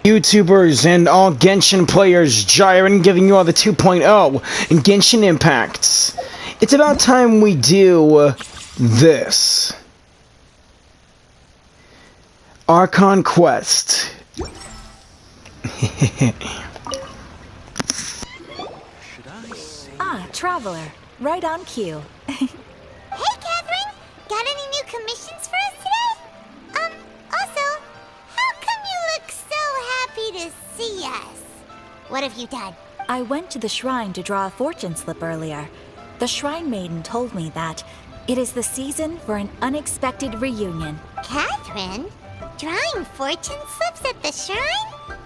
YouTubers and all Genshin players, Jiren giving you all the 2.0 and Genshin impacts. It's about time we do this. Archon Quest. Traveler. Right on cue. Hey, Catherine! Got any new commissions for us today? Also, how come you look so happy to see us? What have you done? I went to the shrine to draw a fortune slip earlier. The shrine maiden told me that it is the season for an unexpected reunion. Catherine? Drawing fortune slips at the shrine?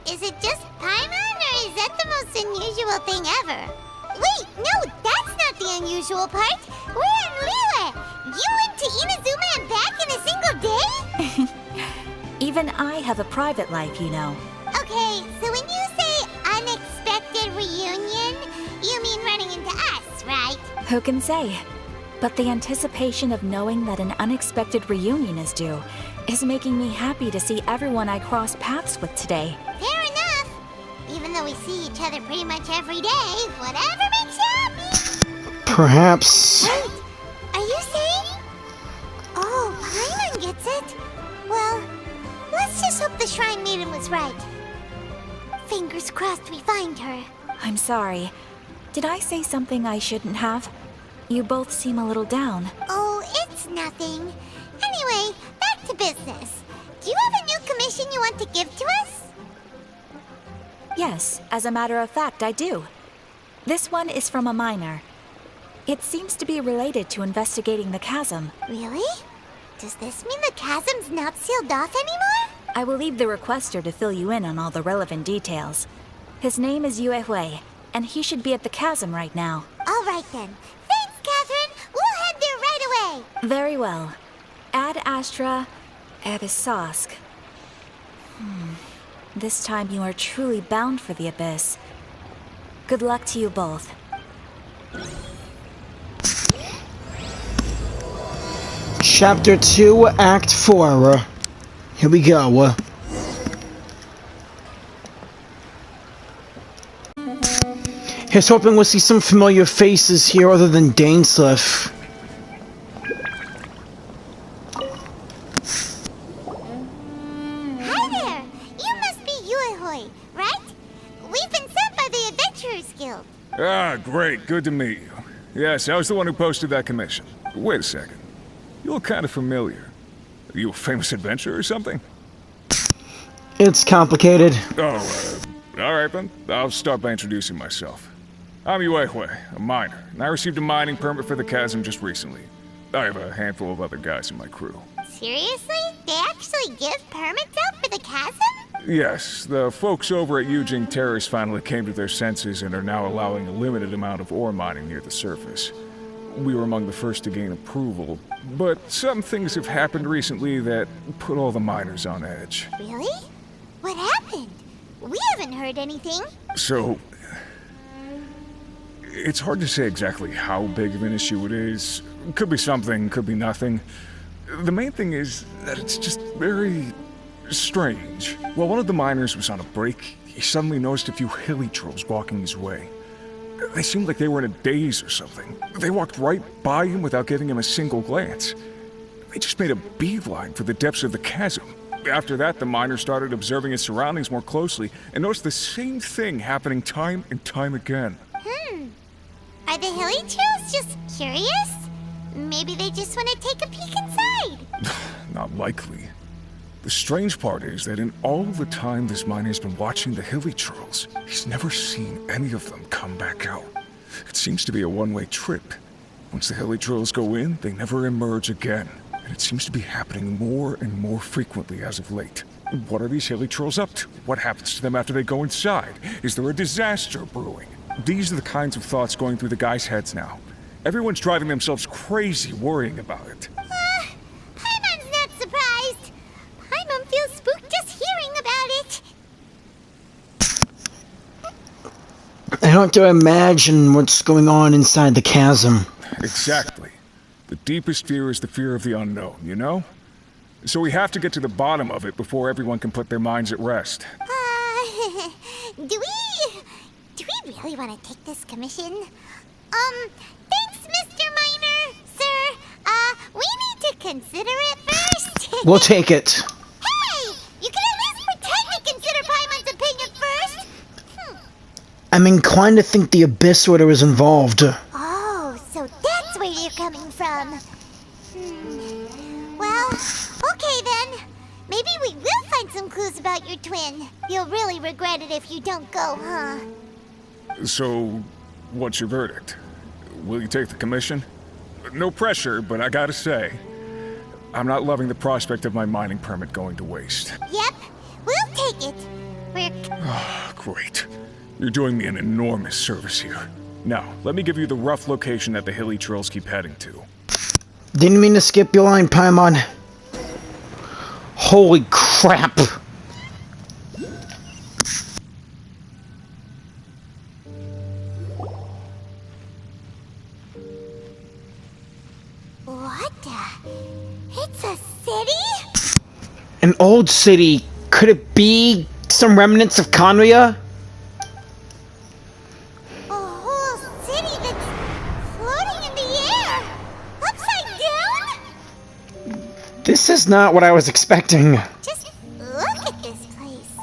Is it just Paimon, or is that the most unusual thing ever? Wait, no, that's not the unusual part. We're in Liyue. You went to Inazuma and back in a single day? Even I have a private life, you know. Okay, so when you say unexpected reunion, you mean running into us, right? Who can say? But the anticipation of knowing that an unexpected reunion is due is making me happy to see everyone I cross paths with today. Fair enough. Even though we see each other pretty much every day, whatever makes you happy. Perhaps. Wait, are you saying? Oh, Paimon gets it. Well, let's just hope the Shrine Maiden was right. Fingers crossed we find her. I'm sorry. Did I say something I shouldn't have? You both seem a little down. Oh, it's nothing. Anyway, back to business. Do you have a new commission you want to give to us? Yes, as a matter of fact, I do. This one is from a miner. It seems to be related to investigating the chasm. Really? Does this mean the chasm's not sealed off anymore? I will leave the requester to fill you in on all the relevant details. His name is Yue Hui, and he should be at the chasm right now. All right then. Thanks, Catherine. We'll head there right away. Very well. Ad Astra Abyssosque. This time you are truly bound for the abyss. Good luck to you both. Chapter 2, Act 4. Here we go. Here's hoping we'll see some familiar faces here other than Dainsleif. Hi there. You must be Yue Hui, right? We've been sent by the Adventurers Guild. Ah, great. Good to meet you. Yes, I was the one who posted that commission. Wait a second. You look kind of familiar. Are you a famous adventurer or something? It's complicated. Oh, alright then. I'll start by introducing myself. I'm Yue Hui, a miner, and I received a mining permit for the chasm just recently. I have a handful of other guys in my crew. Seriously? They actually give permits out for the chasm? Yes, the folks over at Yujing Terrace finally came to their senses and are now allowing a limited amount of ore mining near the surface. We were among the first to gain approval, but some things have happened recently that put all the miners on edge. Really? What happened? We haven't heard anything. So, it's hard to say exactly how big of an issue it is. Could be something, could be nothing. The main thing is that it's just very strange. While one of the miners was on a break, he suddenly noticed a few hilly trolls walking his way. They seemed like they were in a daze or something. They walked right by him without giving him a single glance. They just made a beeline for the depths of the chasm. After that, the miner started observing his surroundings more closely and noticed the same thing happening time and time again. Are the hilly trolls just curious? Maybe they just want to take a peek inside. Not likely. The strange part is that in all the time this miner's been watching the hilly trolls, he's never seen any of them come back out. It seems to be a one-way trip. Once the hilly trolls go in, they never emerge again. And it seems to be happening more and more frequently as of late. What are these hilly trolls up to? What happens to them after they go inside? Is there a disaster brewing? These are the kinds of thoughts going through the guys' heads now. Everyone's driving themselves crazy worrying about it. Paimon's not surprised. Paimon feels spooked just hearing about it. I have to imagine what's going on inside the chasm. Exactly. The deepest fear is the fear of the unknown, you know? So we have to get to the bottom of it before everyone can put their minds at rest. Do we really want to take this commission? Thanks, Mr. Miner, sir. We need to consider it first. We'll take it. Hey, you can at least pretend to consider Paimon's opinion first. I'm inclined to think the Abyss Order is involved. Oh, so that's where you're coming from. Well, okay then. Maybe we will find some clues about your twin. You'll really regret it if you don't go, huh? So, what's your verdict? Will you take the commission? No pressure, but I gotta say, I'm not loving the prospect of my mining permit going to waste. Yep, we'll take it. We're... Great. You're doing me an enormous service here. Now, let me give you the rough location that the hilly trails keep heading to. Didn't mean to skip your line, Paimon. Holy crap! What the? It's a city? An old city. Could it be some remnants of Conria? A whole city that's floating in the air? Upside down? This is not what I was expecting. Just look at this place.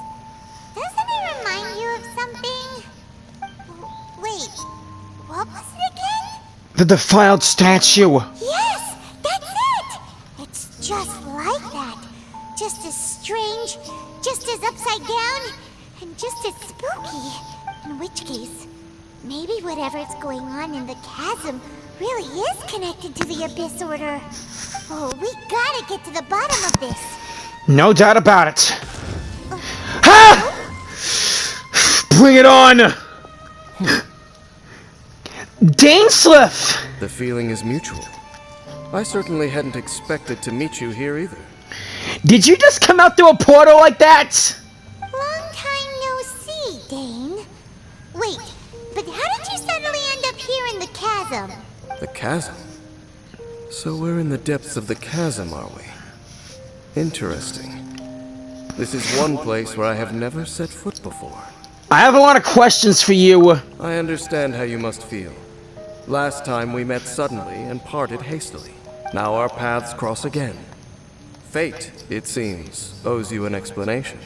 Doesn't it remind you of something? Wait, what was it again? The defiled statue. Yes, that's it! It's just like that. Just as strange, just as upside down, and just as spooky. In which case, maybe whatever's going on in the chasm really is connected to the Abyss Order. Oh, we gotta get to the bottom of this. No doubt about it. Ha! Bring it on! Dainsliff! The feeling is mutual. I certainly hadn't expected to meet you here either. Did you just come out through a portal like that? Long time no see, Dane. Wait, but how did you suddenly end up here in the chasm? The chasm? So we're in the depths of the chasm, are we? Interesting. This is one place where I have never set foot before. I have a lot of questions for you. I understand how you must feel. Last time we met suddenly and parted hastily. Now our paths cross again. Fate, it seems, owes you an explanation.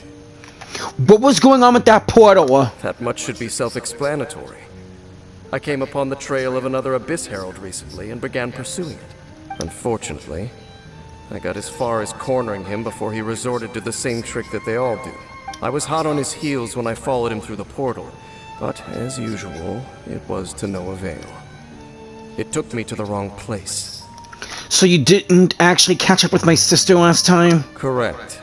What was going on with that portal? That much should be self-explanatory. I came upon the trail of another Abyss Herald recently and began pursuing it. Unfortunately, I got as far as cornering him before he resorted to the same trick that they all do. I was hot on his heels when I followed him through the portal, but as usual, it was to no avail. It took me to the wrong place. So you didn't actually catch up with my sister last time? Correct.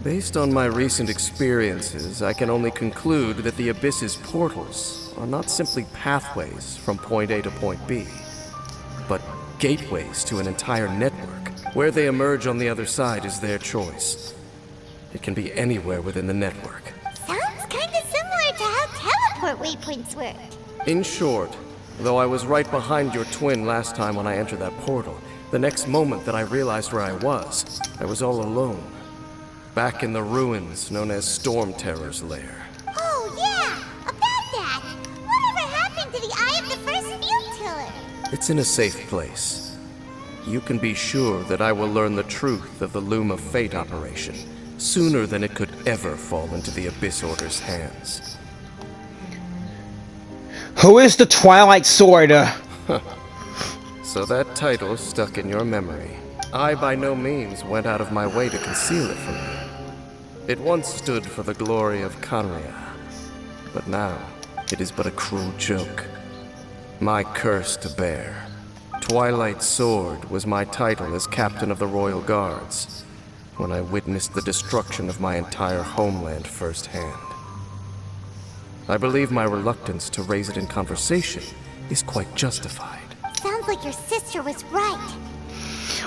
Based on my recent experiences, I can only conclude that the Abyss's portals are not simply pathways from point A to point B, but gateways to an entire network. Where they emerge on the other side is their choice. It can be anywhere within the network. Sounds kinda similar to how teleport waypoints work. In short, though I was right behind your twin last time when I entered that portal, the next moment that I realized where I was all alone. Back in the ruins known as Storm Terror's lair. Oh yeah, about that. Whatever happened to the Eye of the First Field Tiller? It's in a safe place. You can be sure that I will learn the truth of the Loom of Fate operation sooner than it could ever fall into the Abyss Order's hands. Who is the Twilight Sword? So that title stuck in your memory. I by no means went out of my way to conceal it from you. It once stood for the glory of Conria, but now it is but a cruel joke. My curse to bear. Twilight Sword was my title as captain of the Royal Guards when I witnessed the destruction of my entire homeland firsthand. I believe my reluctance to raise it in conversation is quite justified. Sounds like your sister was right.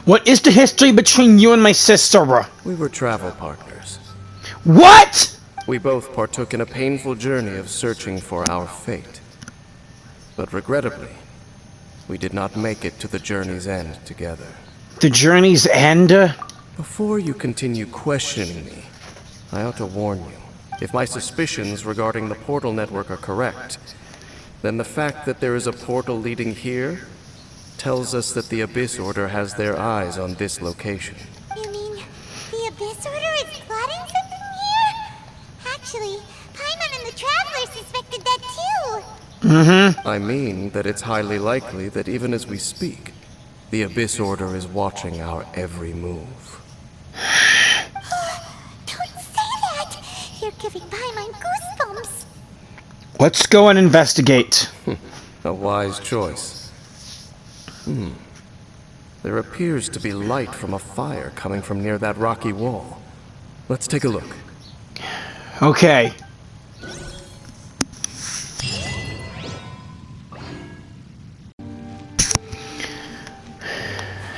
What is the history between you and my sister? We were travel partners. What?! We both partook in a painful journey of searching for our fate. But regrettably, we did not make it to the journey's end together. The journey's end? Before you continue questioning me, I ought to warn you. If my suspicions regarding the portal network are correct, then the fact that there is a portal leading here tells us that the Abyss Order has their eyes on this location. You mean the Abyss Order is plotting something here? Actually, Paimon and the Traveler suspected that too. I mean that it's highly likely that even as we speak, the Abyss Order is watching our every move. Don't say that! You're giving Paimon goosebumps. Let's go and investigate. A wise choice. There appears to be light from a fire coming from near that rocky wall. Let's take a look. Okay.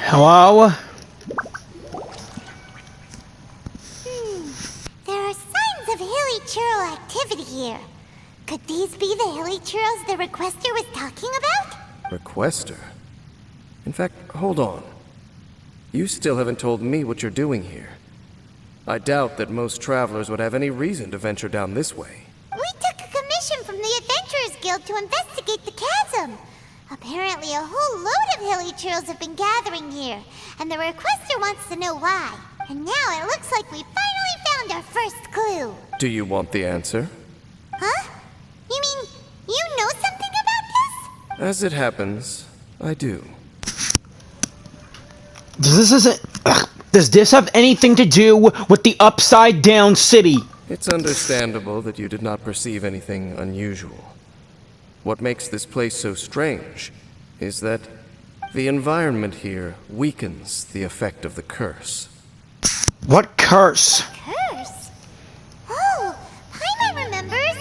Hello? There are signs of hilly churl activity here. Could these be the hilly churls the Requester was talking about? Requester? In fact, hold on. You still haven't told me what you're doing here. I doubt that most travelers would have any reason to venture down this way. We took a commission from the Adventurers Guild to investigate the chasm. Apparently a whole load of hilly churls have been gathering here, and the Requester wants to know why. And now it looks like we finally found our first clue. Do you want the answer? Huh? You mean, you know something about this? As it happens, I do. Does this have anything to do with the Upside Down City? It's understandable that you did not perceive anything unusual. What makes this place so strange is that the environment here weakens the effect of the curse. What curse? Curse? Oh, Paimon remembers.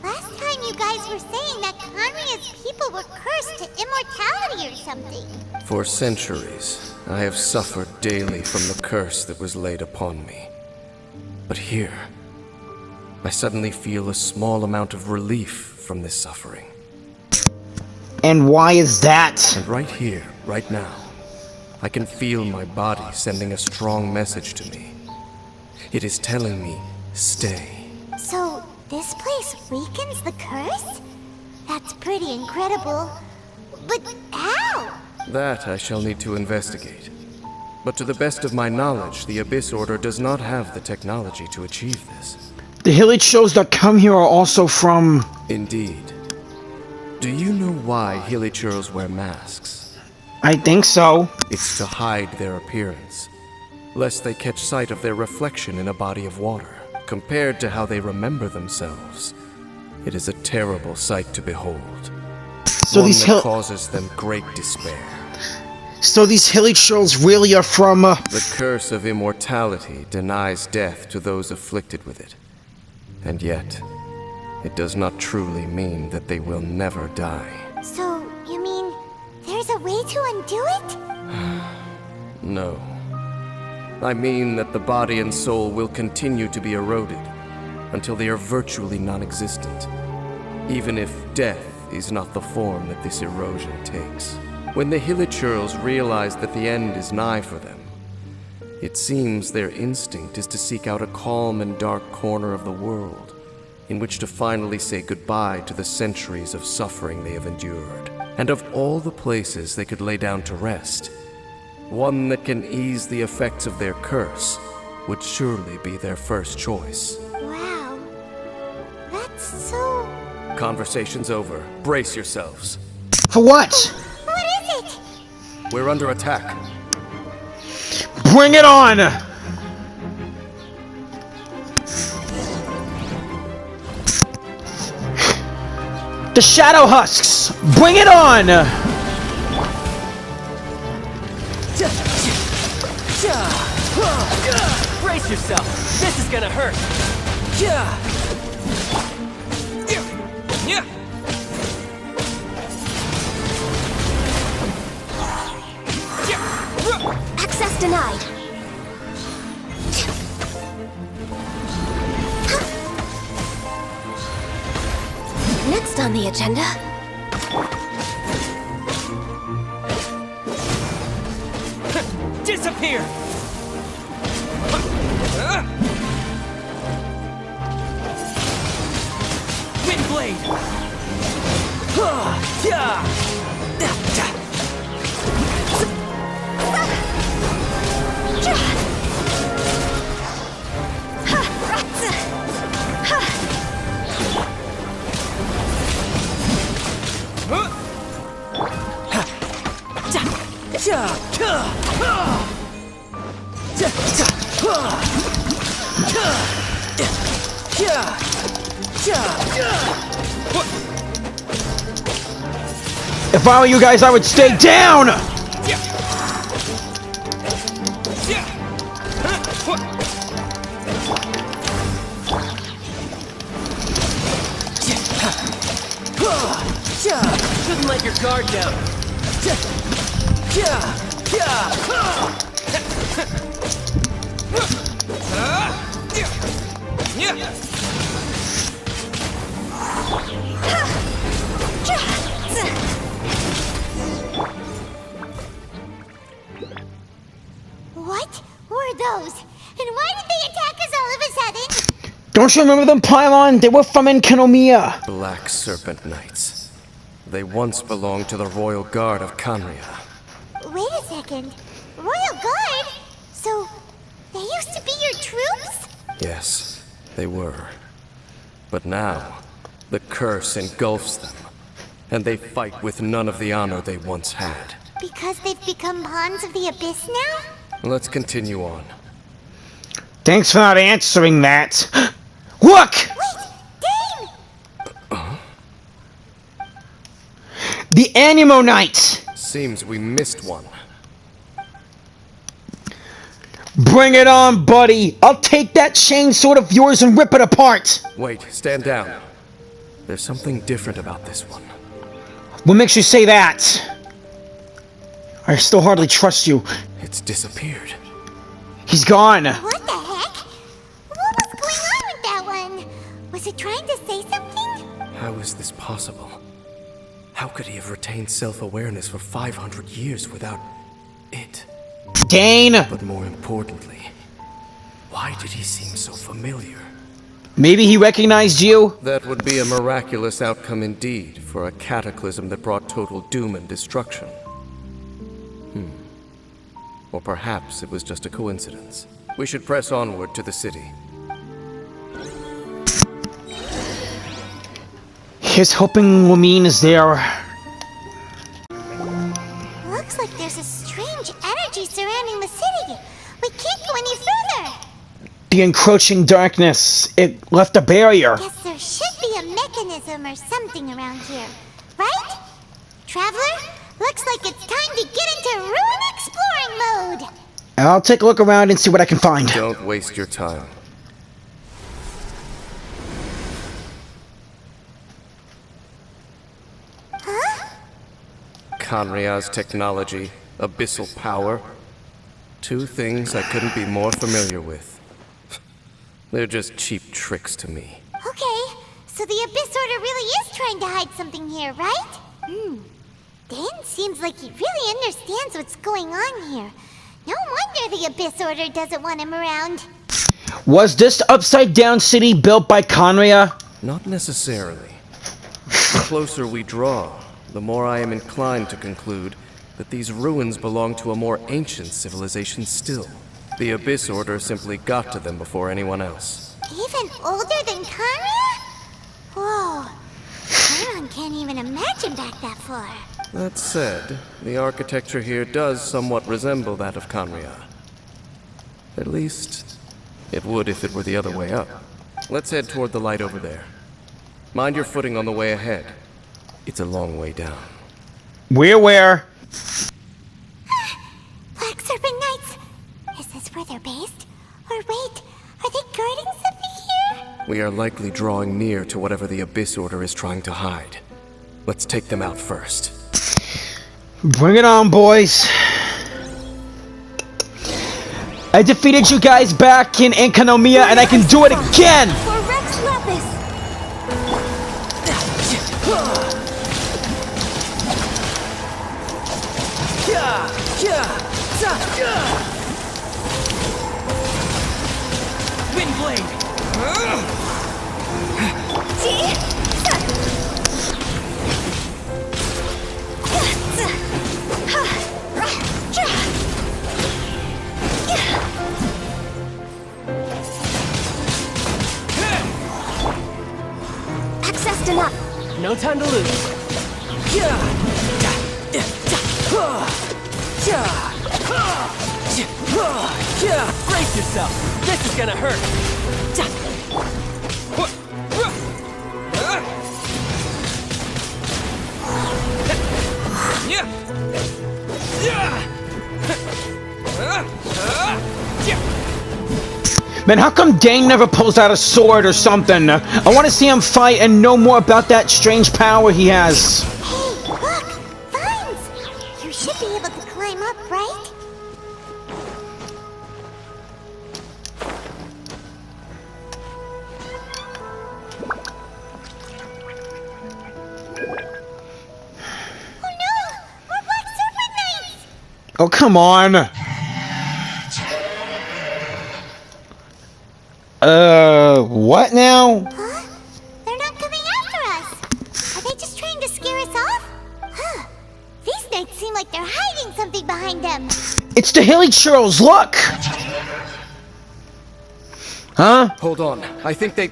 Last time you guys were saying that Conria's people were cursed to immortality or something. For centuries, I have suffered daily from the curse that was laid upon me. But here, I suddenly feel a small amount of relief from this suffering. And why is that? And right here, right now, I can feel my body sending a strong message to me. It is telling me, stay. So, this place weakens the curse? That's pretty incredible. But how? That I shall need to investigate. But to the best of my knowledge, the Abyss Order does not have the technology to achieve this. The hilly churls that come here are also from... Indeed. Do you know why hilly churls wear masks? I think so. It's to hide their appearance, lest they catch sight of their reflection in a body of water. Compared to how they remember themselves, it is a terrible sight to behold. So One these that causes them great despair. So these hilly churls really are from, The curse of immortality denies death to those afflicted with it. And yet, it does not truly mean that they will never die. So, you mean there's a way to undo it? No. I mean that the body and soul will continue to be eroded until they are virtually non-existent, even if death is not the form that this erosion takes. When the Hilichurls realize that the end is nigh for them, it seems their instinct is to seek out a calm and dark corner of the world in which to finally say goodbye to the centuries of suffering they have endured. And of all the places they could lay down to rest, one that can ease the effects of their curse would surely be their first choice. Wow. That's so... Conversation's over. Brace yourselves. For what? What is it? We're under attack. Bring it on! The Shadow Husks! Bring it on! Brace yourself. This is gonna hurt. Access denied. Next on the agenda. Disappear. If I were you guys, I would stay down! Couldn't let your guard down. What were those? And why did they attack us all of a sudden? Don't you remember them, Paimon? They were from Enkanomiya. Black Serpent Knights. They once belonged to the Royal Guard of Kanria. Wait a second. Royal Guard? So, they used to be your troops? Yes, they were. But now, the curse engulfs them, and they fight with none of the honor they once had. Because they've become pawns of the Abyss now? Let's continue on. Thanks for not answering that. Look! Wait! Dane! The Animo Knight! Seems we missed one. Bring it on, buddy! I'll take that chainsaw of yours and rip it apart! Wait, stand down. There's something different about this one. What makes you say that? I still hardly trust you. It's disappeared. He's gone. What the heck? What was going on with that one? Was it trying to say something? How is this possible? How could he have retained self-awareness for 500 years without it? Dane! But more importantly, why did he seem so familiar? Maybe he recognized you? That would be a miraculous outcome indeed for a cataclysm that brought total doom and destruction. Or perhaps it was just a coincidence. We should press onward to the city. Here's hoping Lamine is there. Looks like there's a strange energy surrounding the city. We can't go any further. The encroaching darkness. It left a barrier. Guess there should be a mechanism or something around here. Right? Traveler? Looks like it's time to get into ruin exploring mode. I'll take a look around and see what I can find. Don't waste your time. Huh? Kanria's technology, abyssal power. Two things I couldn't be more familiar with. They're just cheap tricks to me. Okay, so the Abyss Order really is trying to hide something here, right? Dan seems like he really understands what's going on here. No wonder the Abyss Order doesn't want him around. Was this upside-down city built by Conria? Not necessarily. The closer we draw, the more I am inclined to conclude that these ruins belong to a more ancient civilization still. The Abyss Order simply got to them before anyone else. Even older than Kanria? Whoa. Paimon can't even imagine back that far. That said, the architecture here does somewhat resemble that of Kanria. At least, it would if it were the other way up. Let's head toward the light over there. Mind your footing on the way ahead. It's a long way down. Where? Black Serpent Knights. Is this where they're based? Or wait, are they guarding something here? We are likely drawing near to whatever the Abyss Order is trying to hide. Let's take them out first. Bring it on, boys. I defeated you guys back in Enkanomiya, and I can do it again! For Rex Lapis! Windblade! Accessed enough. No time to lose. Brace yourself. This is gonna hurt. Man, how come Dane never pulls out a sword or something? I want to see him fight and know more about that strange power he has. Hey, look! Vines! You should be able to climb up, right? Oh no! More black serpent knights! Oh, come on. What now? Huh? They're not coming after us! Are they just trying to scare us off? Huh. These knights seem like they're hiding something behind them. It's the hilly churls, look! Huh? Hold on. I think they...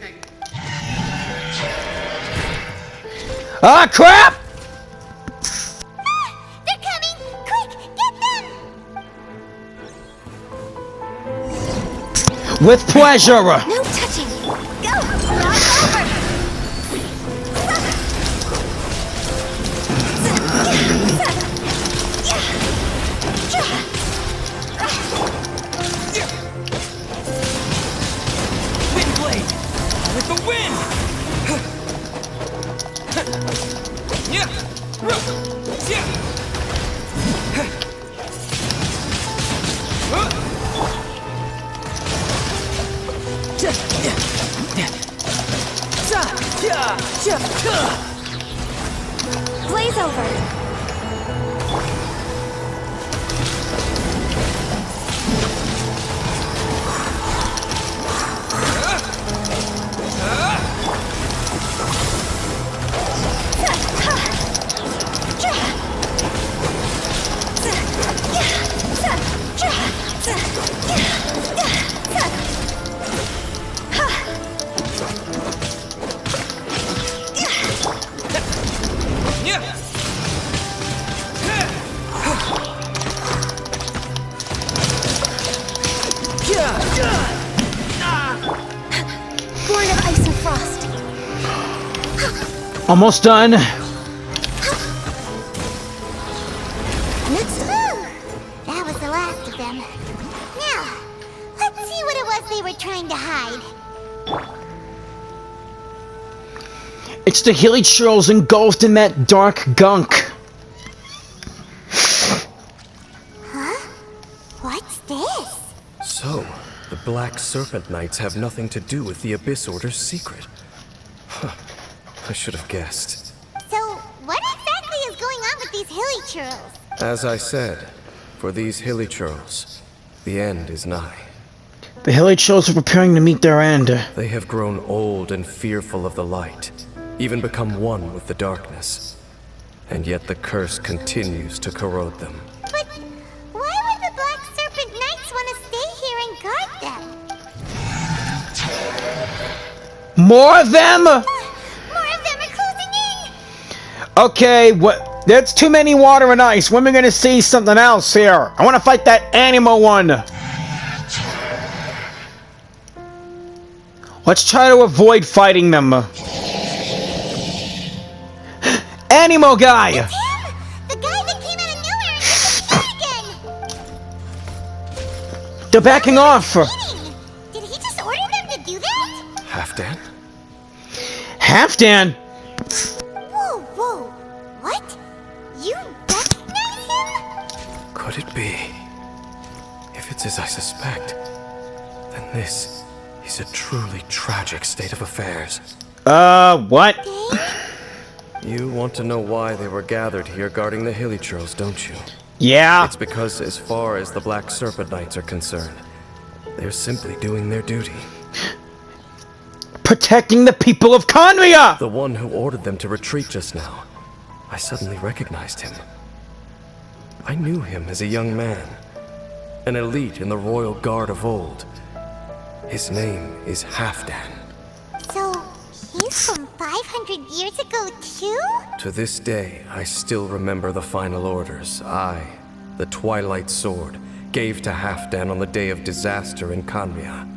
Ah, crap! Ah! They're coming! Quick, get them! With pleasure! No touching! Go! Cross over! Wind blade! With the wind! Yeah! Blaze over. Born of ice and frost. Almost done. Next. That was the last of them. Now, let's see what it was they were trying to hide. It's the hilly churls engulfed in that dark gunk. Huh? What's this? So, the Black Serpent Knights have nothing to do with the Abyss Order's secret. Huh. I should have guessed. So, what exactly is going on with these hilly churls? As I said, for these hilly churls, the end is nigh. The hilly churls are preparing to meet their end. They have grown old and fearful of the light, even become one with the darkness. And yet the curse continues to corrode them. But why would the Black Serpent Knights want to stay here and guard them? More of them? More of them are closing in! Okay, what? That's too many water and ice. When are we gonna see something else here? I want to fight that animal one. Let's try to avoid fighting them. Animo guy! Him! The guy that came out of nowhere and disappeared again! They're backing off. Meaning, did he just order them to do that? Halfdan? Halfdan. Whoa, whoa. What? You recognize him? Could it be? If it's as I suspect, then this is a truly tragic state of affairs. What? Dane? You want to know why they were gathered here guarding the hilly churls, don't you? Yeah. It's because as far as the Black Serpent Knights are concerned, they're simply doing their duty. Protecting the people of Conria! The one who ordered them to retreat just now, I suddenly recognized him. I knew him as a young man, an elite in the royal guard of old. His name is Halfdan. So, he's from 500 years ago, too? To this day, I still remember the final orders I, the Twilight Sword, gave to Halfdan on the day of disaster in Conria.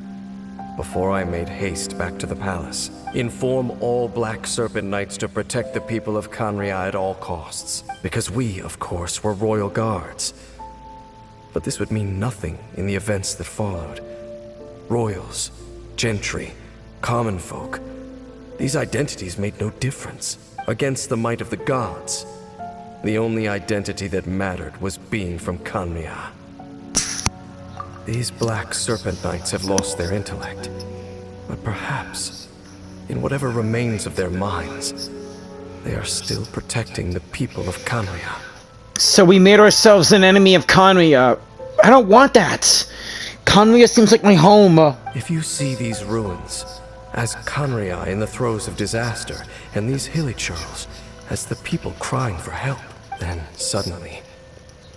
Before I made haste back to the palace, inform all Black Serpent Knights to protect the people of Conria at all costs, because we, of course, were royal guards. But this would mean nothing in the events that followed. Royals, gentry, common folk. These identities made no difference. Against the might of the gods, the only identity that mattered was being from Kanria. These Black Serpent Knights have lost their intellect, but perhaps, in whatever remains of their minds, they are still protecting the people of Kanria. So we made ourselves an enemy of Kanria. I don't want that. Kanria seems like my home. If you see these ruins as Kanria in the throes of disaster, and these hilichurls as the people crying for help, then suddenly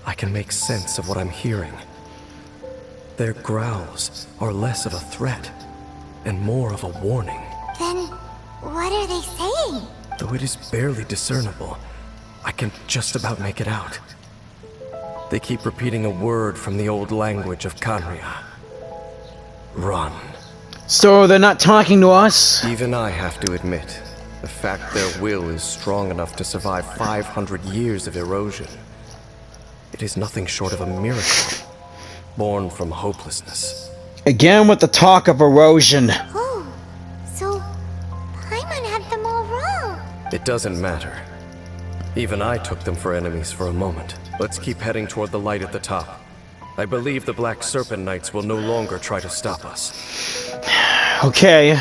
I can make sense of what I'm hearing. Their growls are less of a threat and more of a warning. Then, what are they saying? Though it is barely discernible, I can just about make it out. They keep repeating a word from the old language of Kanria. Run. So they're not talking to us? Even I have to admit, the fact their will is strong enough to survive 500 years of erosion. It is nothing short of a miracle, born from hopelessness. Again with the talk of erosion. Oh, so Paimon had them all wrong. It doesn't matter. Even I took them for enemies for a moment. Let's keep heading toward the light at the top. I believe the Black Serpent Knights will no longer try to stop us. Okay.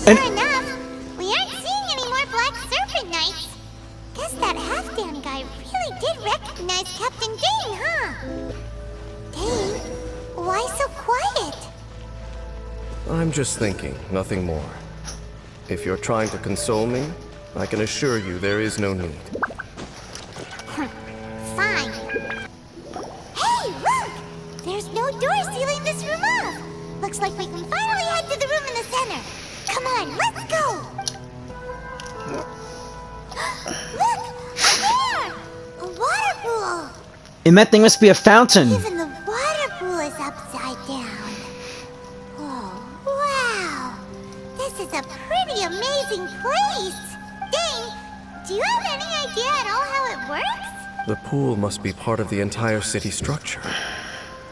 Sure enough, we aren't seeing any more Black Serpent Knights. Guess that Halfdan guy really did recognize Captain Dane, huh? Dane, why so quiet? I'm just thinking, nothing more. If you're trying to console me, I can assure you there is no need. Fine. Hey, look! There's no door sealing this room off. Looks like we can finally head to the room in the center. Come on, let's go! Look! Up there! A water pool! And that thing must be a fountain. Even the water pool is upside down. Oh, wow! This is a pretty amazing place! Dane, do you have any idea at all how it works? The pool must be part of the entire city structure.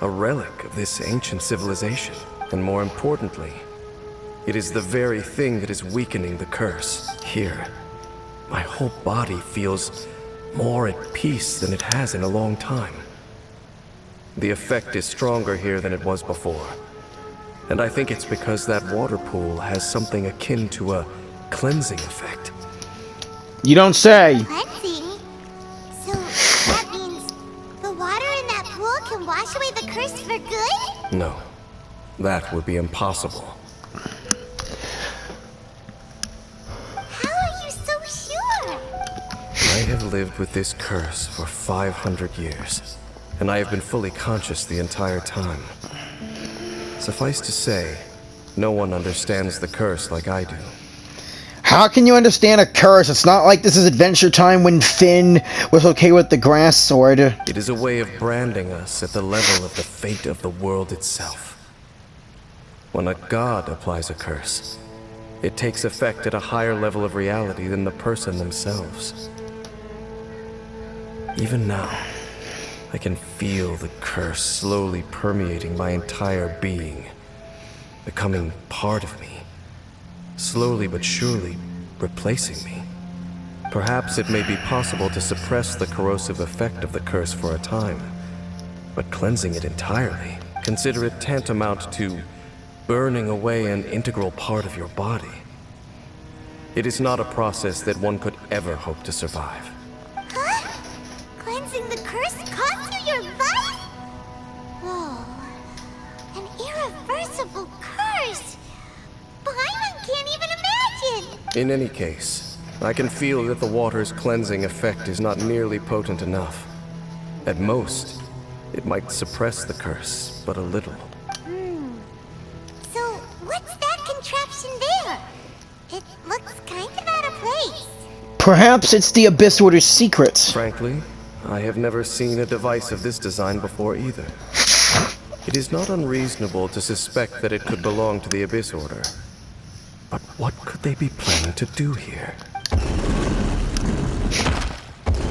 A relic of this ancient civilization. And more importantly, it is the very thing that is weakening the curse. Here, my whole body feels more at peace than it has in a long time. The effect is stronger here than it was before. And I think it's because that water pool has something akin to a cleansing effect. You don't say. Cleansing? So, that means the water in that pool can wash away the curse for good? No, that would be impossible. How are you so sure? I have lived with this curse for 500 years, and I have been fully conscious the entire time. Suffice to say, no one understands the curse like I do. How can you understand a curse? It's not like this is Adventure Time when Finn was okay with the grass sword. It is a way of branding us at the level of the fate of the world itself. When a god applies a curse, it takes effect at a higher level of reality than the person themselves. Even now, I can feel the curse slowly permeating my entire being, becoming part of me, slowly but surely replacing me. Perhaps it may be possible to suppress the corrosive effect of the curse for a time, but cleansing it entirely, consider it tantamount to burning away an integral part of your body. It is not a process that one could ever hope to survive. Huh? Cleansing the curse cost you your life? Whoa. An irreversible curse! Paimon can't even imagine! In any case, I can feel that the water's cleansing effect is not nearly potent enough. At most, it might suppress the curse, but a little. So, what's that contraption there? It looks kind of out of place. Perhaps it's the Abyss Order's secret. Frankly, I have never seen a device of this design before either. It is not unreasonable to suspect that it could belong to the Abyss Order. But what could they be planning to do here?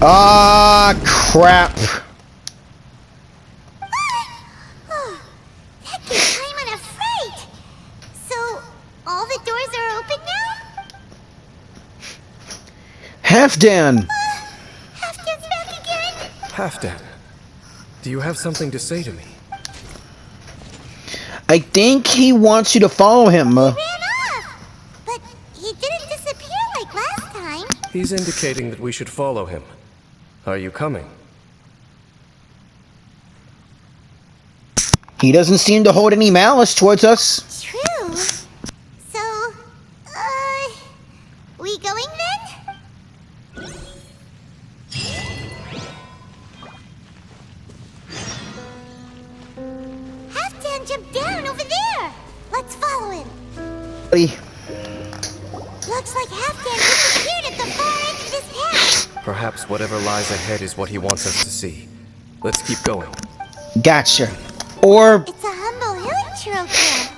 Ah, crap. Halfdan! Halfdan's back again! Halfdan, do you have something to say to me? I think he wants you to follow him. Ran off! But he didn't disappear like last time. He's indicating that we should follow him. Are you coming? He doesn't seem to hold any malice towards us. True. So, we going then? Halfdan jumped down over there! Let's follow him. Buddy, Looks like Halfdan disappeared at the far end of this path. Perhaps whatever lies ahead is what he wants us to see. Let's keep going. gotcha. Or, It's a humble hilly churl camp.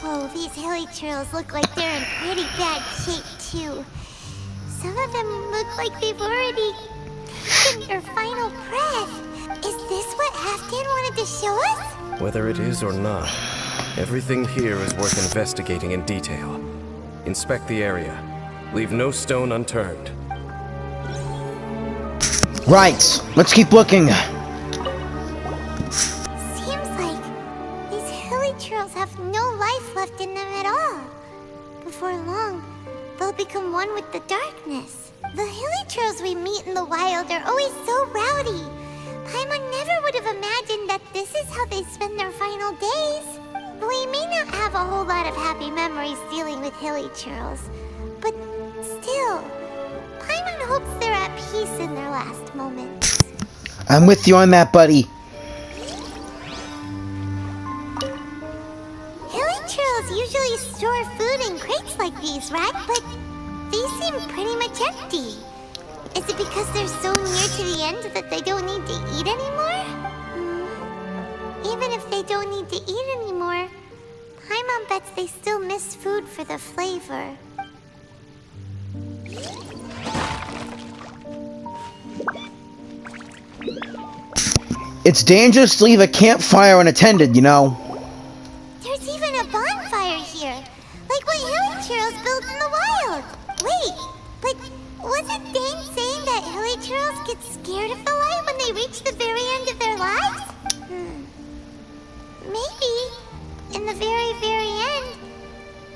Oh, these hilly churls look like they're in pretty bad shape, too. Some of them look like they've already taken their final breath. Is this what Halfdan wanted to show us? Whether it is or not, everything here is worth investigating in detail. Inspect the area. Leave no stone unturned. right, let's keep looking. Seems like these hilly churls have no life left in them at all. Before long, they'll become one with the darkness. The hilly churls we meet in the wild are always so rowdy. Paimon never would have imagined that this is how they spend their final days. We may not have a whole lot of happy memories dealing with hilly churls, but still, Paimon hopes they're at peace in their last moments. I'm with you on that, buddy. Hilly churls usually store food in crates like these, right? But these seem pretty much empty. Is it because they're so near to the end that they don't need to eat anymore? Even if they don't need to eat anymore, Paimon bets they still miss food for the flavor. It's dangerous to leave a campfire unattended, you know. There's even a bonfire here, like what hilly churls build in the wild. Wait, but wasn't Dane saying that hilly churls get scared of the light when they reach the very end of their lives? Maybe, in the very, very end,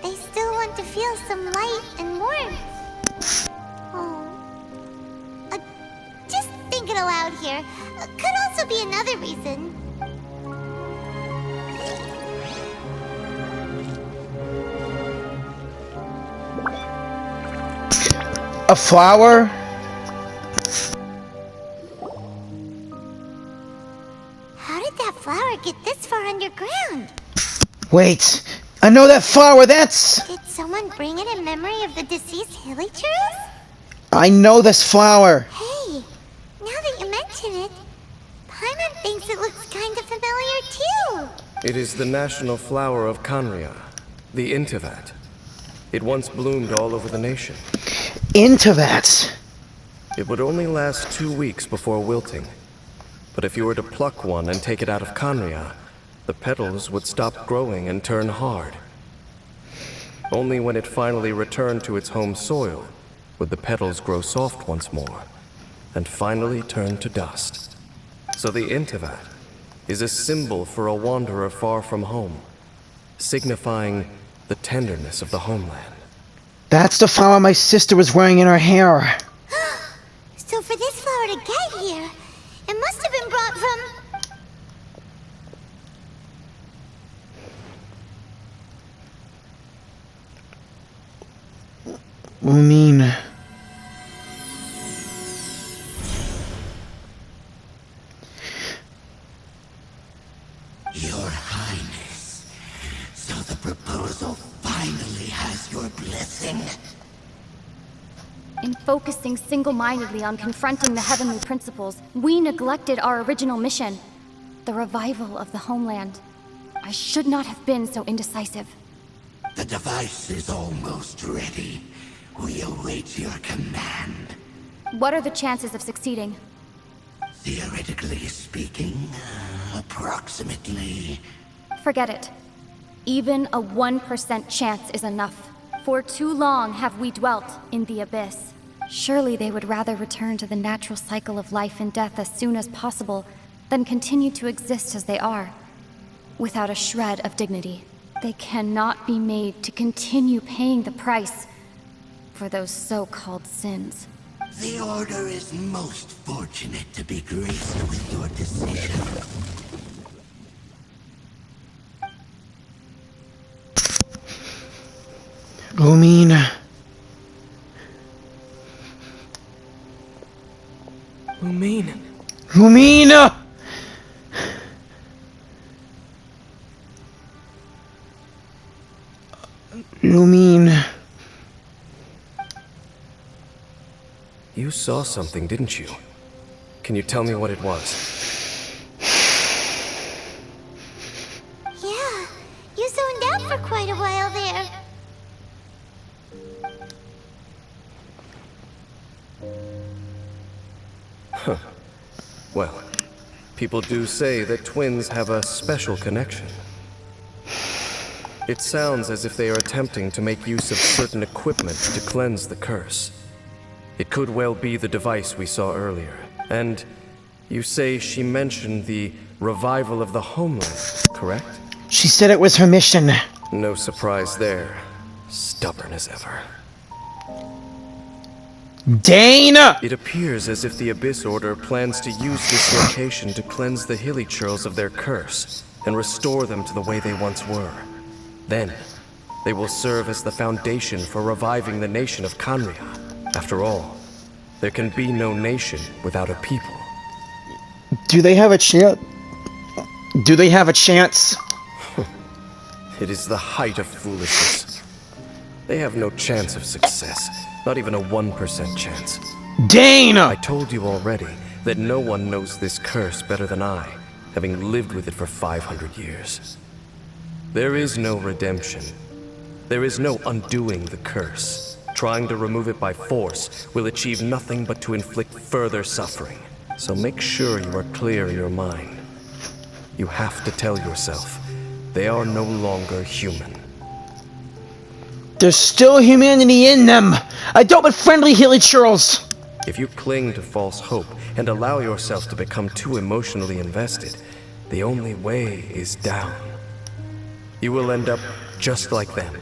they still want to feel some light and warmth. Oh. Just thinking aloud here. Could also be another reason. A flower? How did that flower get this far underground? Wait, I know that flower, that's... Did someone bring it in memory of the deceased hilly churls? I know this flower. Hey, now that you mention it, Paimon thinks it looks kind of familiar too. It is the national flower of Kanria, the Intivat. It once bloomed all over the nation. Into that. It would only last 2 weeks before wilting. But if you were to pluck one and take it out of Kanria, the petals would stop growing and turn hard. Only when it finally returned to its home soil would the petals grow soft once more, and finally turn to dust. So the Intivat is a symbol for a wanderer far from home, signifying the tenderness of the homeland. That's the flower my sister was wearing in her hair. So for this flower to get here, it must have been brought from... I mean... Your Highness, so the proposal finally has your blessing. In focusing single-mindedly on confronting the heavenly principles, we neglected our original mission, the revival of the homeland. I should not have been so indecisive. The device is almost ready. We await your command. What are the chances of succeeding? Theoretically speaking, approximately. Forget it. Even a 1% chance is enough. For too long have we dwelt in the abyss. Surely they would rather return to the natural cycle of life and death as soon as possible than continue to exist as they are, without a shred of dignity. They cannot be made to continue paying the price for those so-called sins. The Order is most fortunate to be graced with your decision. Lumina. Lumine. Lumina! Lumine. You saw something, didn't you? Can you tell me what it was? Yeah, you zoned out for quite a while there. Well, people do say that twins have a special connection. It sounds as if they are attempting to make use of certain equipment to cleanse the curse. It could well be the device we saw earlier. And you say she mentioned the revival of the homeland, correct? She said it was her mission. No surprise there. Stubborn as ever. Dana! It appears as if the Abyss Order plans to use this location to cleanse the hilly churls of their curse and restore them to the way they once were. Then, they will serve as the foundation for reviving the nation of Khaenri'ah. After all, there can be no nation without a people. Do they have a chance? Do they have a chance? It is the height of foolishness. They have no chance of success, not even a 1% chance. Dana! I told you already that no one knows this curse better than I, having lived with it for 500 years. There is no redemption. There is no undoing the curse. Trying to remove it by force will achieve nothing but to inflict further suffering. So make sure you are clear in your mind. You have to tell yourself, they are no longer human. There's still humanity in them. I dealt with friendly hilly churls. If you cling to false hope and allow yourself to become too emotionally invested, the only way is down. You will end up just like them,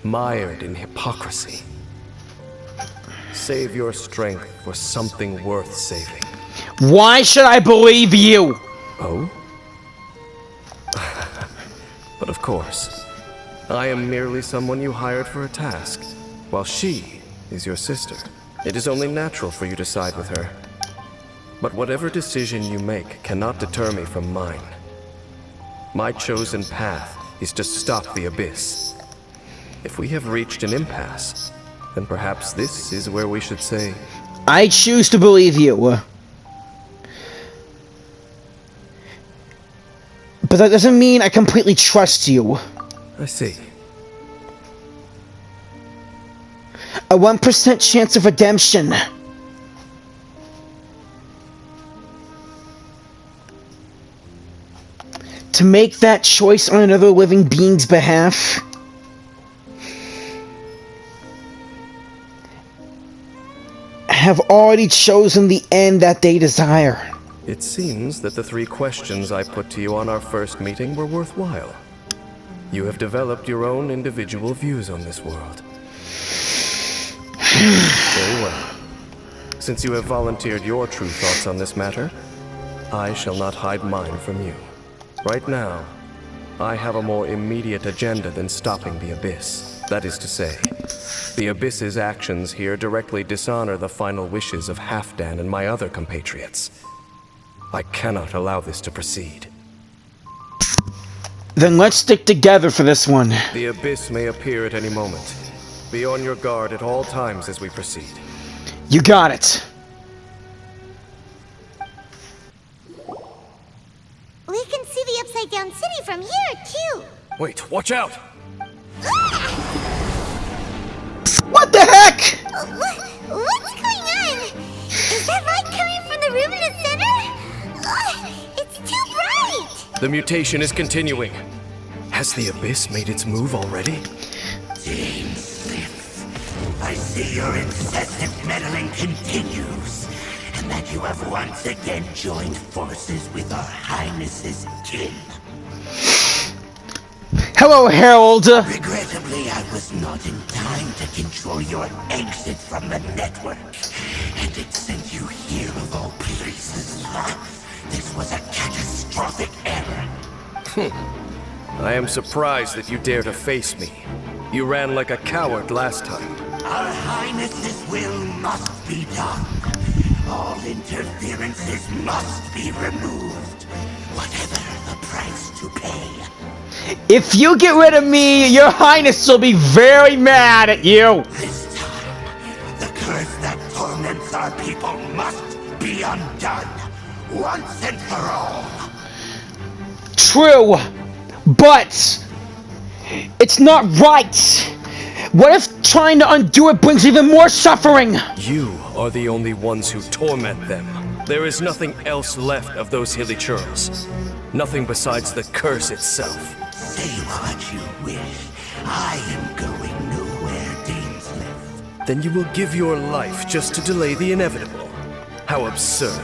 mired in hypocrisy. Save your strength for something worth saving. Why should I believe you? Oh? But of course, I am merely someone you hired for a task, while she is your sister. It is only natural for you to side with her. But whatever decision you make cannot deter me from mine. My chosen path is to stop the Abyss. If we have reached an impasse, then perhaps this is where we should say, I choose to believe you. But that doesn't mean I completely trust you. I see. A 1% chance of redemption. To make that choice on another living being's behalf. Have already chosen the end that they desire. It seems that the 3 questions I put to you on our first meeting were worthwhile. You have developed your own individual views on this world. Very well. Since you have volunteered your true thoughts on this matter, I shall not hide mine from you. Right now, I have a more immediate agenda than stopping the Abyss. That is to say, the Abyss's actions here directly dishonor the final wishes of Halfdan and my other compatriots. I cannot allow this to proceed. Then let's stick together for this one. The Abyss may appear at any moment. Be on your guard at all times as we proceed. You got it. We can see the Upside Down City from here, too. Wait, watch out! What the heck? What's going on? Is that light coming from the room in the center? It's too bright! The mutation is continuing. Has the Abyss made its move already? I see your incessant meddling continues, and that you have once again joined forces with our Highness's kin. Hello, Harold. Regrettably, I was not in time to control your exit from the network, and it sent you here of all places. This was a catastrophic error. I am surprised that you dare to face me. You ran like a coward last time. Our Highness's will must be done. All interferences must be removed, whatever the price to pay. If you get rid of me, your highness will be very mad at you. This time, the curse that torments our people must be undone, once and for all. True, but it's not right. What if trying to undo it brings even more suffering? You are the only ones who torment them. There is nothing else left of those hilly churls. Nothing besides the curse itself. Say what you wish. I am going nowhere, Dainsleif. Then you will give your life just to delay the inevitable. How absurd.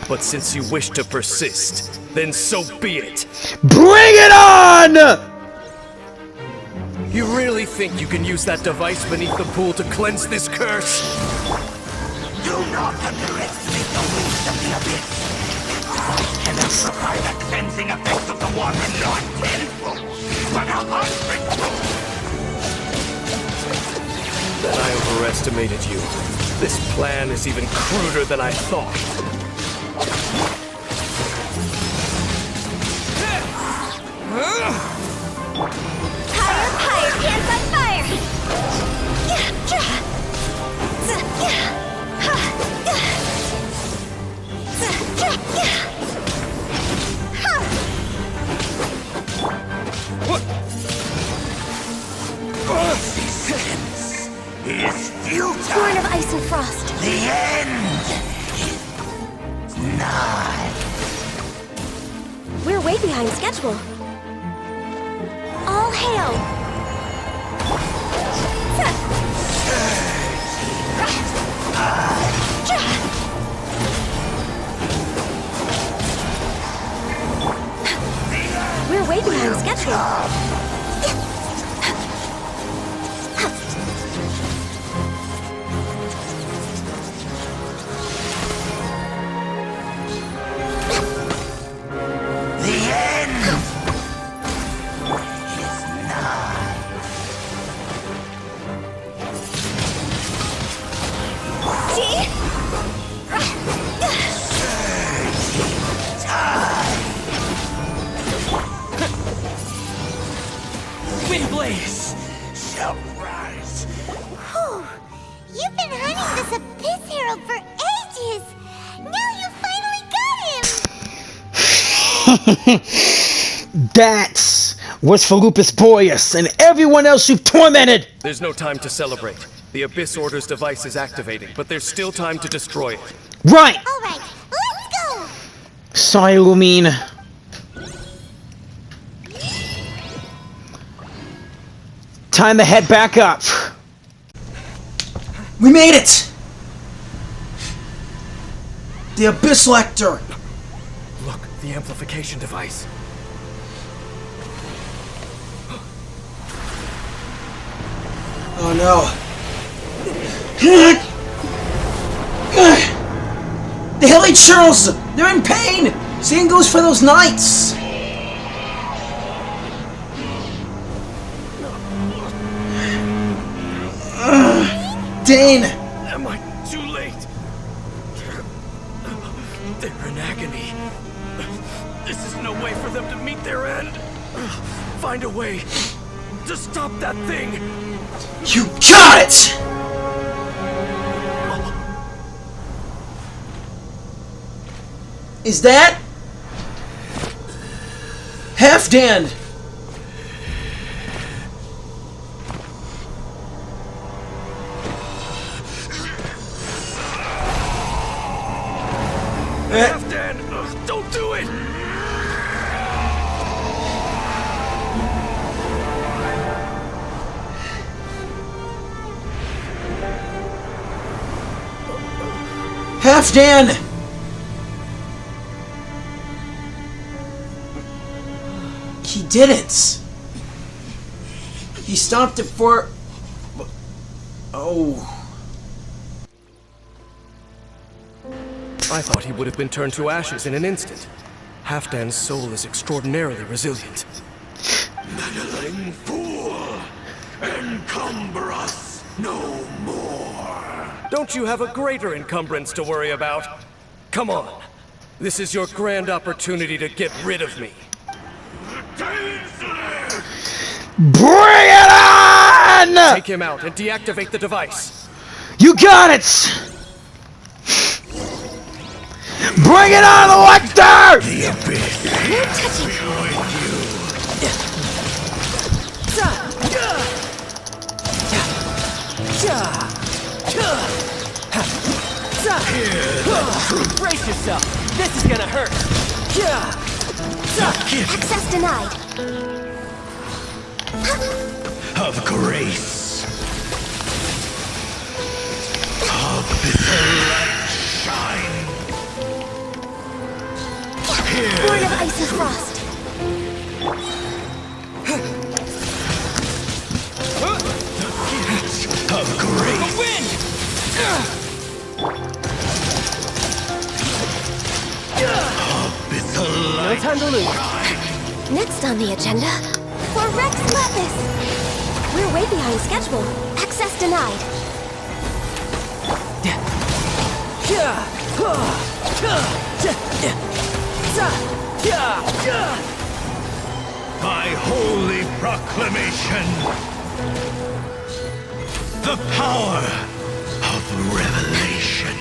But since you wish to persist, then so be it. Bring it on! You really think you can use that device beneath the pool to cleanse this curse? Do not underestimate the winds of the abyss. Cannot provide the cleansing effect of the water not tenfold, but 100-fold. Then I overestimated you. This plan is even cruder than I thought. Higher, hands on fire! Resistance is futile. Born of ice and frost. The end is nigh. We're way behind schedule. All hail! We're way behind schedule. The end is nigh. See? Wind blaze! Shall rise. Whew. You've been hunting this Abyss Herald for ages! Now you finally got him! That was for Lupus Boreas and everyone else you've tormented! There's no time to celebrate. The Abyss Order's device is activating, but there's still time to destroy it. Right! Alright, let's go! Sorry, Lumine. Time to head back up. We made it! The Abyss Lector! Look, the amplification device. Oh no. The Hilly Churls! They're in pain! Same goes for those knights! Dane! Am I too late? They're in agony. This is no way for them to meet their end. Find a way to stop that thing. You got it! Is that Halfdan? Halfdan, don't do it! Halfdan! He did it! He stopped it for... Oh... I thought he would have been turned to ashes in an instant. Halfdan's soul is extraordinarily resilient. Meddling fool! Encumber us no more! Don't you have a greater encumbrance to worry about? Come on. This is your grand opportunity to get rid of me. Bring it on! Take him out and deactivate the device. You got it! Bring it on, Elector! The abyss is with Brace yourself. This is gonna hurt. Access denied. of grace. Abyssal light shine. Born of ice and frost. Of grace. Abyssal No light time to lose. shine. Next on the agenda, for Rex Lapis. We're way behind schedule. Access denied. By holy proclamation, the power of revelation.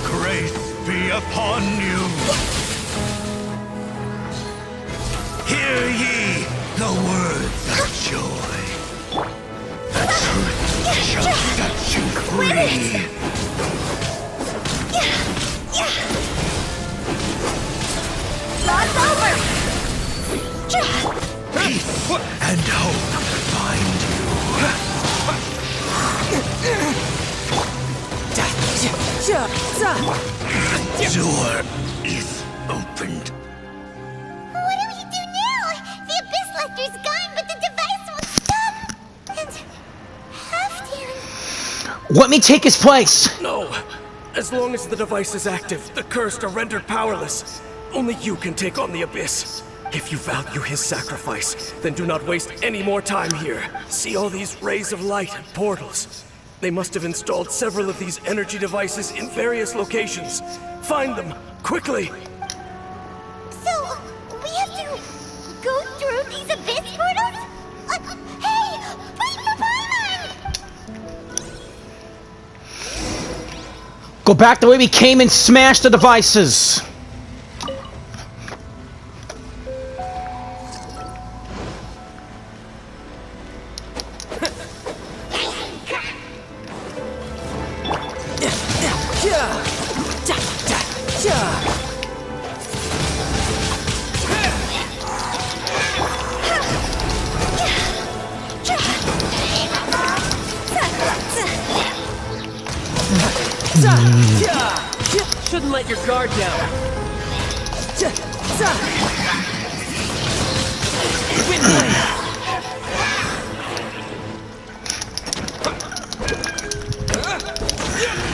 Grace be upon you. Hear ye the words of joy. The truth shall set you free. Lots over. Peace and hope find you. The door is opened. What do we do now? The Abyss Lecter's gone, but the device won't stop. And Halfdan. Let me take his place! No! As long as the device is active, the cursed are rendered powerless. Only you can take on the Abyss. If you value his sacrifice, then do not waste any more time here. See all these rays of light and portals. They must have installed several of these energy devices in various locations. Find them, quickly! So, we have to go through these Abyss portals? Hey! Wait the pylon! Go back the way we came and smash the devices! Shouldn't let your guard down.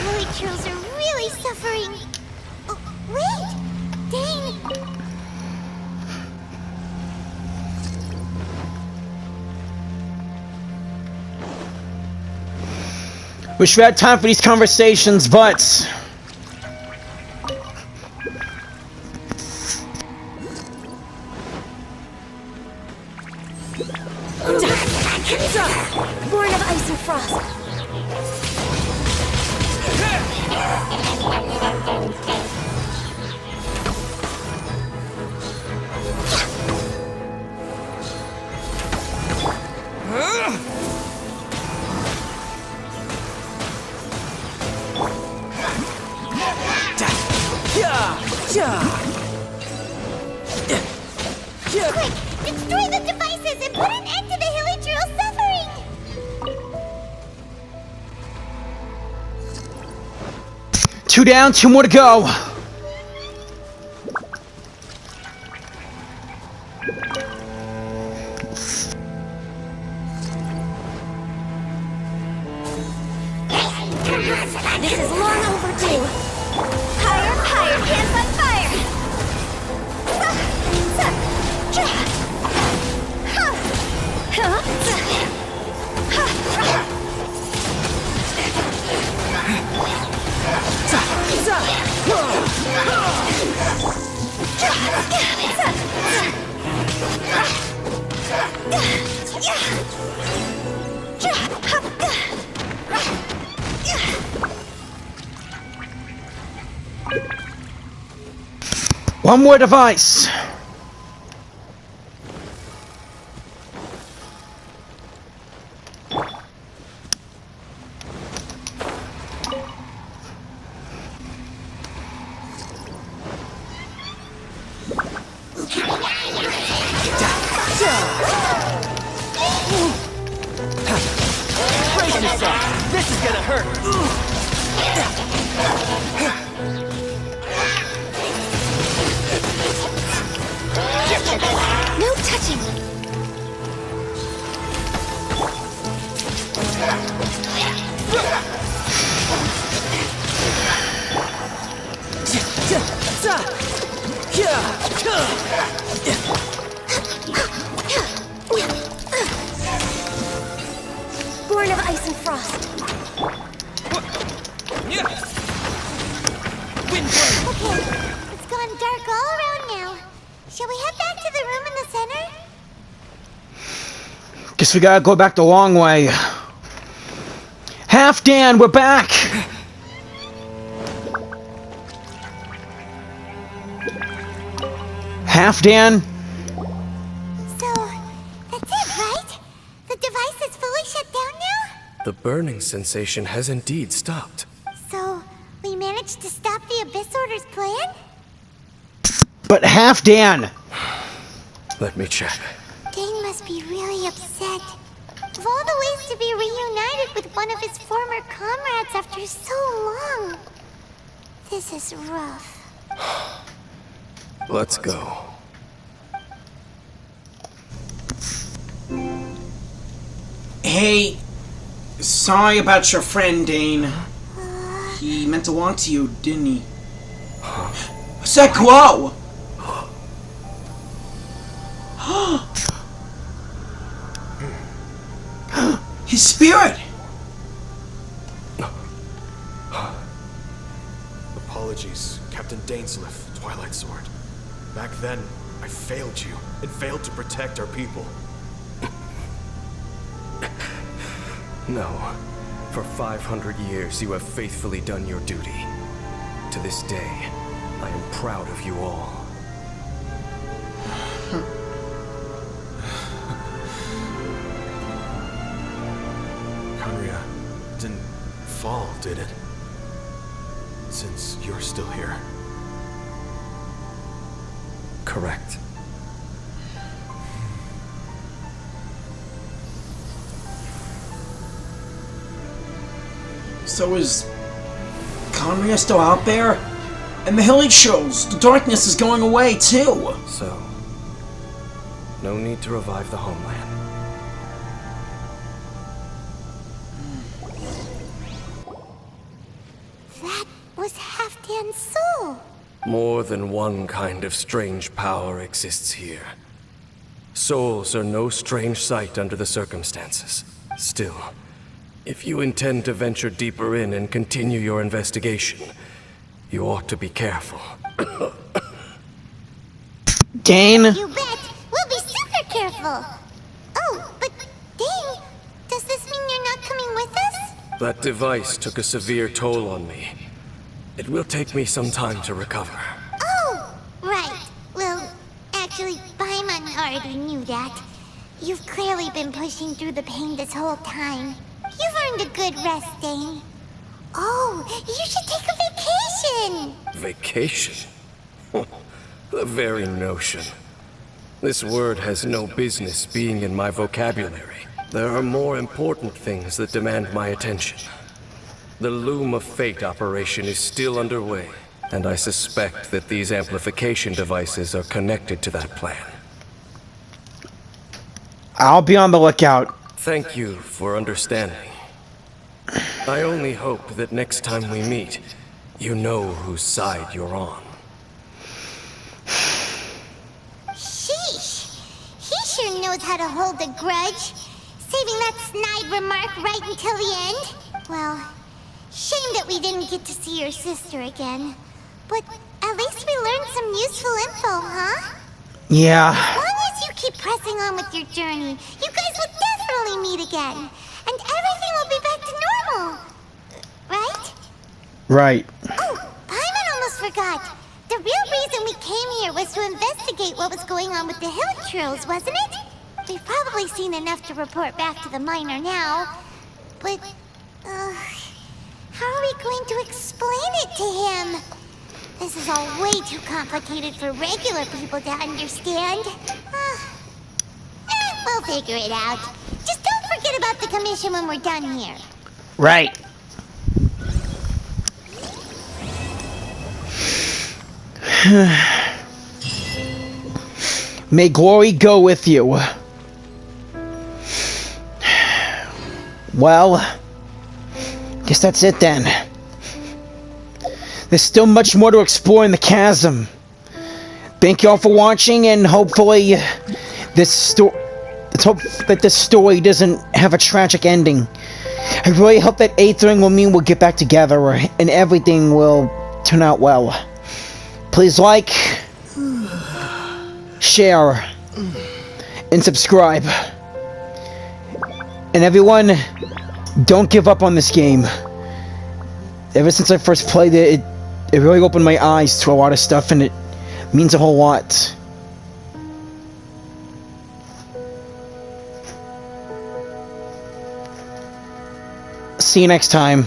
Holy Trails are really suffering. Oh, wait! Dang! Wish we had time for these conversations, but... Born of ice and frost. Quick! Destroy the devices and put an end to the Hilly Trail suffering! 2 down, 2 more to go. This is long overdue. Higher, higher, hands on fire. One more device. Brace yourself! This is gonna hurt! No touching. Born of ice and frost. Okay, it's gone dark all around now. Shall we head back to the room in the center? Guess we gotta go back the long way. Half Dan, we're back! Half Dan? So, that's it, right? The device is fully shut down now? The burning sensation has indeed stopped. So, we managed to stop the Abyss Order's plan? But Half Dan! Let me check. Dane must be really upset. Of all the ways to be reunited with one of his former comrades after so long, this is rough. Let's go. Hey, sorry about your friend, Dane. He meant to want to you, didn't he? What's that glow? His spirit! Apologies, Captain Dainsliff, Twilight Sword. Back then, I failed you, and failed to protect our people. No. For 500 years, you have faithfully done your duty. To this day, I am proud of you all. Conria didn't fall, did it? Since you're still here. Correct. So is Conria still out there? And the hilly shows, the darkness is going away too. So, no need to revive the homeland. That was Halfdan's soul. More than one kind of strange power exists here. Souls are no strange sight under the circumstances. Still, if you intend to venture deeper in and continue your investigation, you ought to be careful. Dane? You bet. We'll be super careful. Oh, but Dane, does this mean you're not coming with us? That device took a severe toll on me. It will take me some time to recover. Oh, right. Well, actually, Paimon already knew that. You've clearly been pushing through the pain this whole time. You've earned a good rest, Dane. Oh, you should take a vacation! Vacation? The very notion. This word has no business being in my vocabulary. There are more important things that demand my attention. The Loom of Fate operation is still underway, and I suspect that these amplification devices are connected to that plan. I'll be on the lookout. Thank you for understanding. I only hope that next time we meet, you know whose side you're on. Sheesh. He sure knows how to hold a grudge. Saving that snide remark right until the end. Well, shame that we didn't get to see your sister again. But at least we learned some useful info, huh? Yeah. As long as you keep pressing on with your journey, you guys will definitely meet again. And everything will be back to normal. Right? Right. Oh, Paimon almost forgot. The real reason we came here was to investigate what was going on with the hill trolls, wasn't it? We've probably seen enough to report back to the miner now. But, how are we going to explain it to him? This is all way too complicated for regular people to understand. We'll figure it out. Just don't forget about the commission when we're done here. Right. May glory go with you. Well, guess that's it then. There's still much more to explore in the chasm. Thank you all for watching, and hopefully let's hope that this story doesn't have a tragic ending. I really hope that Aether and me will get back together, and everything will turn out well. Please like, share, and subscribe. And everyone, don't give up on this game. Ever since I first played it, it really opened my eyes to a lot of stuff, and it means a whole lot. See you next time.